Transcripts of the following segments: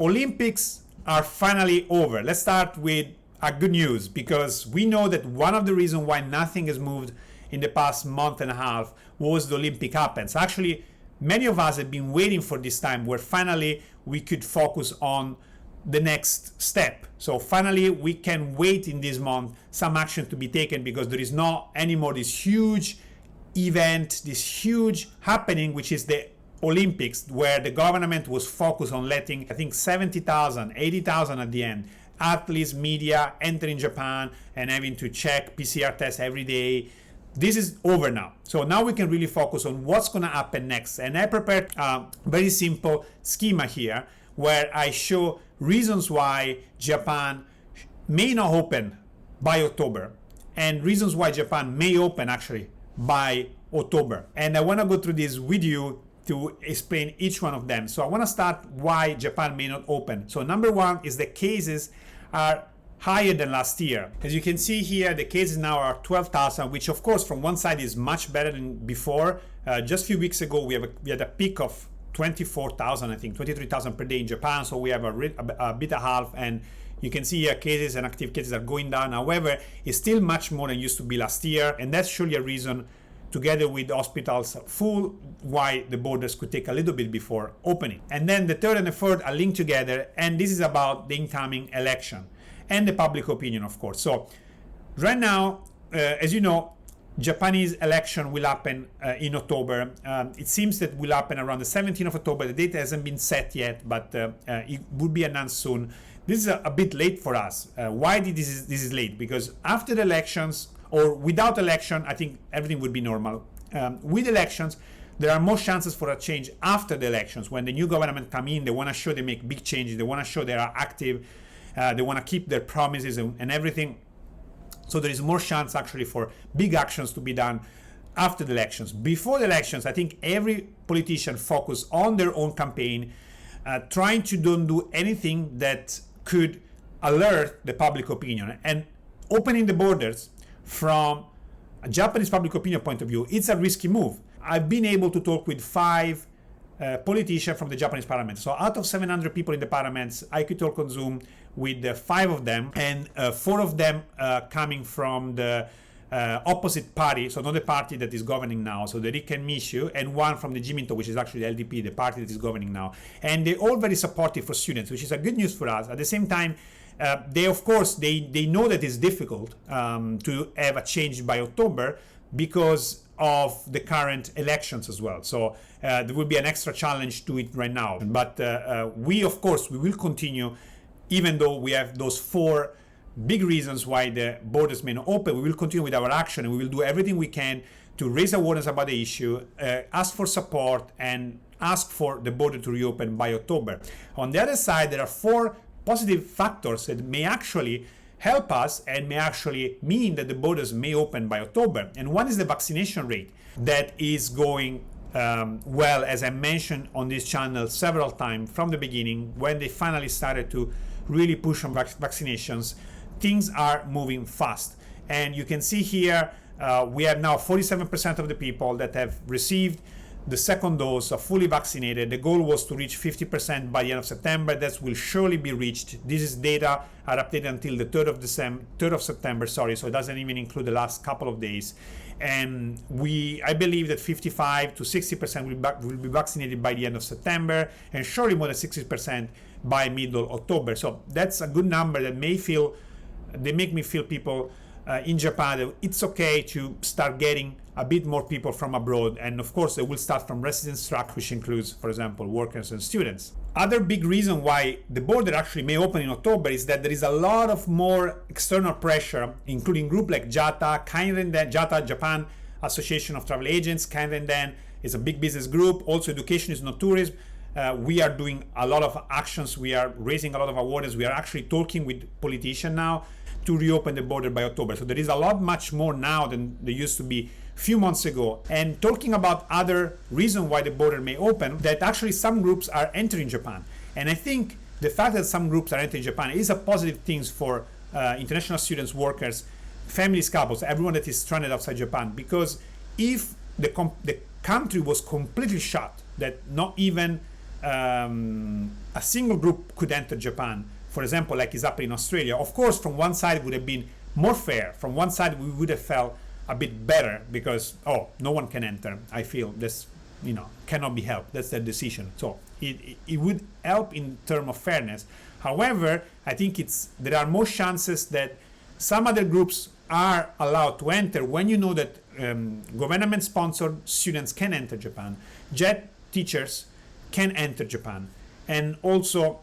Olympics are finally over. Let's start with a good news, because we know that one of the reasons why nothing has moved in the past month and a half was the Olympic happens. Actually, many of us have been waiting for this time where finally we could focus on the next step. So finally we can wait in this month some action to be taken, because there is not anymore this huge event, this huge happening, which is the Olympics, where the government was focused on letting, I think, 70,000, 80,000 at the end, athletes, media entering Japan and having to check PCR tests every day. This is over now. So now we can really focus on what's going to happen next. And I prepared a very simple schema here where I show reasons why Japan may not open by October and reasons why Japan may open actually by October. And I want to go through this with you to explain each one of them. So I want to start why Japan may not open. So number one is the cases are higher than last year. As you can see here, the cases now are 12,000, which of course from one side is much better than before. Just a few weeks ago, we had a peak of 24,000, I think 23,000 per day in Japan. So we have a bit and a half, and you can see here cases and active cases are going down. However, it's still much more than used to be last year, and that's surely a reason, together with hospitals full, why the borders could take a little bit before opening. And then the third and the fourth are linked together, and this is about the incoming election and the public opinion, of course. So right now, as you know, Japanese election will happen in October. It seems that will happen around the 17th of October. The date hasn't been set yet, but it will be announced soon. This is a bit late for us. Why this is late? Because after the elections, or without election, I think everything would be normal. With elections, there are more chances for a change after the elections. When the new government come in, they want to show they make big changes. They want to show they are active. They want to keep their promises and everything. So there is more chance actually for big actions to be done after the elections. Before the elections, I think every politician focus on their own campaign, trying to don't do anything that could alert the public opinion. And opening the borders from a Japanese public opinion point of view, it's a risky move. I've been able to talk with 5 politicians from the Japanese parliament. So out of 700 people in the parliaments, I could talk on Zoom with 5 of them, and 4 of them coming from the opposite party, so not the party that is governing now, so the Riken Mishu, and 1 from the Jiminto, which is actually the LDP, the party that is governing now. And they're all very supportive for students, which is a good news for us. At the same time, they of course they know that it's difficult to have a change by October because of the current elections as well. So there will be an extra challenge to it right now. But we will continue, even though we have those 4 big reasons why the borders may not open. We will continue with our action, and we will do everything we can to raise awareness about the issue, ask for support, and ask for the border to reopen by October. On the other side, there are 4 positive factors that may actually help us and may actually mean that the borders may open by October. And one is the vaccination rate that is going well, as I mentioned on this channel several times from the beginning. When they finally started to really push on vaccinations, things are moving fast. And you can see here, we have now 47% of the people that have received the second dose are fully vaccinated. The goal was to reach 50% by the end of September. That will surely be reached. This is data are updated until the 3rd of September, so it doesn't even include the last couple of days. And I believe that 55 to 60% will be vaccinated by the end of September, and surely more than 60% by middle October. So that's a good number that make me feel people in Japan that it's okay to start getting a bit more people from abroad. And of course, they will start from residence track, which includes, for example, workers and students. Other big reason why the border actually may open in October is that there is a lot of more external pressure, including groups like JATA, JATA, Japan Association of Travel Agents. Kairenden is a big business group. Also, education is not tourism. We are doing a lot of actions. We are raising a lot of awareness. We are actually talking with politicians now to reopen the border by October. So there is a lot much more now than there used to be a few months ago. And talking about other reasons why the border may open, that actually some groups are entering Japan. And I think the fact that some groups are entering Japan is a positive thing for international students, workers, families, couples, everyone that is stranded outside Japan. Because if the country was completely shut, that not even a single group could enter Japan, for example, like is happening in Australia, of course, from one side it would have been more fair. From one side, we would have felt a bit better because, no one can enter. I feel this, cannot be helped. That's their decision. So it would help in terms of fairness. However, I think there are more chances that some other groups are allowed to enter when you know that government-sponsored students can enter Japan, JET teachers can enter Japan, and also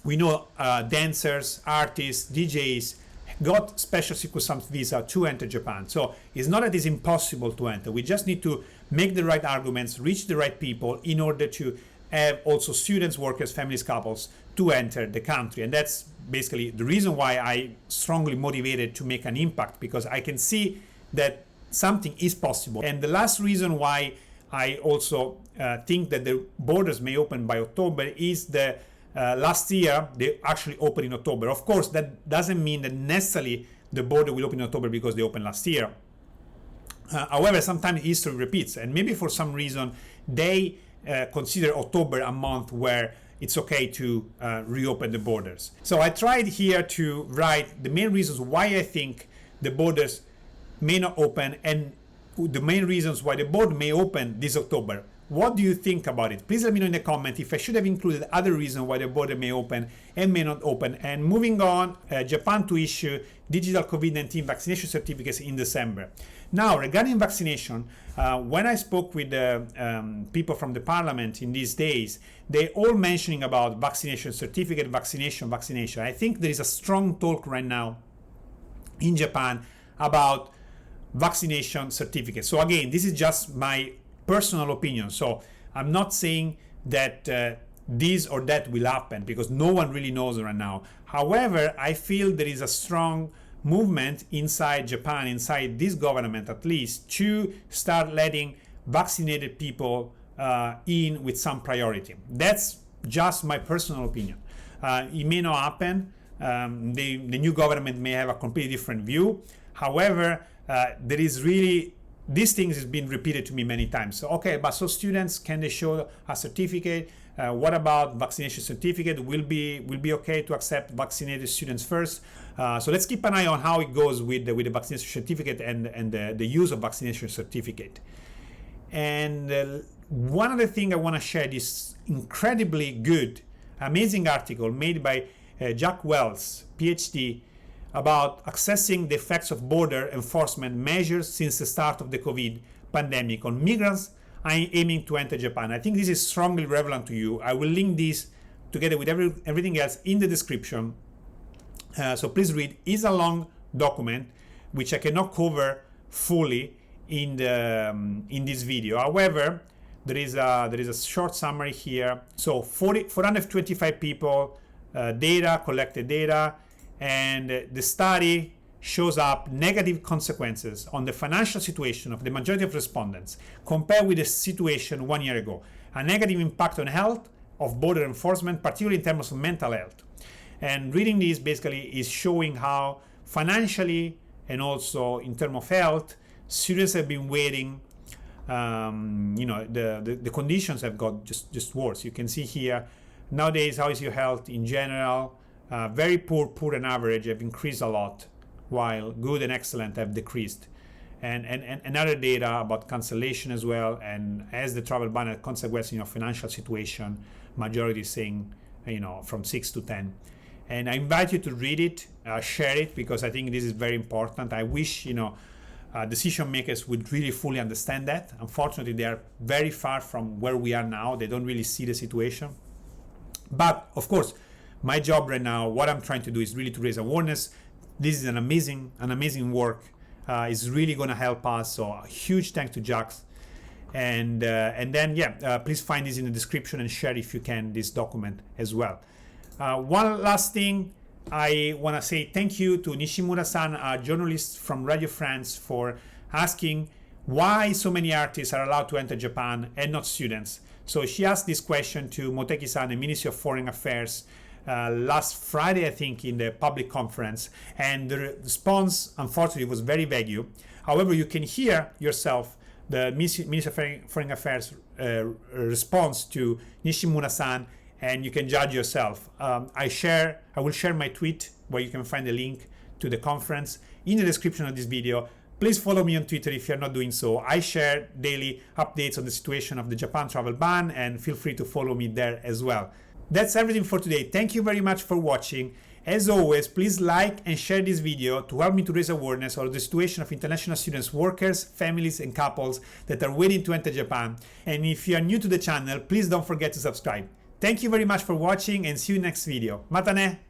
we know dancers, artists, DJs got special circumstance visa to enter Japan. So it's not that it's impossible to enter. We just need to make the right arguments, reach the right people in order to have also students, workers, families, couples to enter the country. And that's basically the reason why I strongly motivated to make an impact, because I can see that something is possible. And the last reason why I also think that the borders may open by October is the last year they actually opened in October. Of course, that doesn't mean that necessarily the border will open in October because they opened last year. However, sometimes history repeats, and maybe for some reason they consider October a month where it's okay to reopen the borders. So I tried here to write the main reasons why I think the borders may not open and the main reasons why the border may open this October. What do you think about it? Please let me know in the comment if I should have included other reasons why the border may open and may not open. And moving on, Japan to issue digital COVID-19 vaccination certificates in December. Now, regarding vaccination, when I spoke with people from the parliament in these days, they all mentioning about vaccination certificate, vaccination. I think there is a strong talk right now in Japan about vaccination certificates. So again, this is just my personal opinion. So I'm not saying that this or that will happen because no one really knows right now. However, I feel there is a strong movement inside Japan, inside this government at least, to start letting vaccinated people in with some priority. That's just my personal opinion. It may not happen. The new government may have a completely different view. However, there is really, these things has been repeated to me many times. So, okay, but so students, can they show a certificate? What about vaccination certificate? Will be okay to accept vaccinated students first? So let's keep an eye on how it goes with the vaccination certificate and the use of vaccination certificate. And one other thing I want to share, this incredibly good, amazing article made by Jack Wells, PhD, about assessing the effects of border enforcement measures since the start of the COVID pandemic on migrants aiming to enter Japan. I think this is strongly relevant to you. I will link this together with everything else in the description. So please read. It's a long document which I cannot cover fully in this video. However, there is a short summary here. So 425 people, collected data, and the study shows up negative consequences on the financial situation of the majority of respondents compared with the situation 1 year ago. A negative impact on health of border enforcement, particularly in terms of mental health. And reading this basically is showing how financially and also in terms of health, students have been waiting. The conditions have got just worse. You can see here, nowadays, how is your health in general? Very poor and average have increased a lot, while good and excellent have decreased. And other data about cancellation as well, and as the travel ban had consequence in your financial situation, majority saying, from 6 to 10. And I invite you to read it, share it, because I think this is very important. I wish, decision makers would really fully understand that. Unfortunately, they are very far from where we are now. They don't really see the situation. But of course, my job right now, what I'm trying to do is really to raise awareness. This is an amazing work. It's really going to help us. So a huge thanks to Jax. And then, please find this in the description and share if you can this document as well. One last thing, I want to say thank you to Nishimura-san, a journalist from Radio France, for asking why so many artists are allowed to enter Japan and not students. So she asked this question to Motegi-san, the Ministry of Foreign Affairs, last Friday, I think, in the public conference, and the response, unfortunately, was very vague. However, you can hear yourself the Ministry of Foreign Affairs response to Nishimura-san, and you can judge yourself. I will share my tweet where you can find the link to the conference in the description of this video. Please follow me on Twitter if you're not doing so. I share daily updates on the situation of the Japan travel ban, and feel free to follow me there as well. That's everything for today. Thank you very much for watching. As always, please like and share this video to help me to raise awareness of the situation of international students, workers, families, and couples that are waiting to enter Japan. And if you are new to the channel, please don't forget to subscribe. Thank you very much for watching, and see you next video. Mata ne!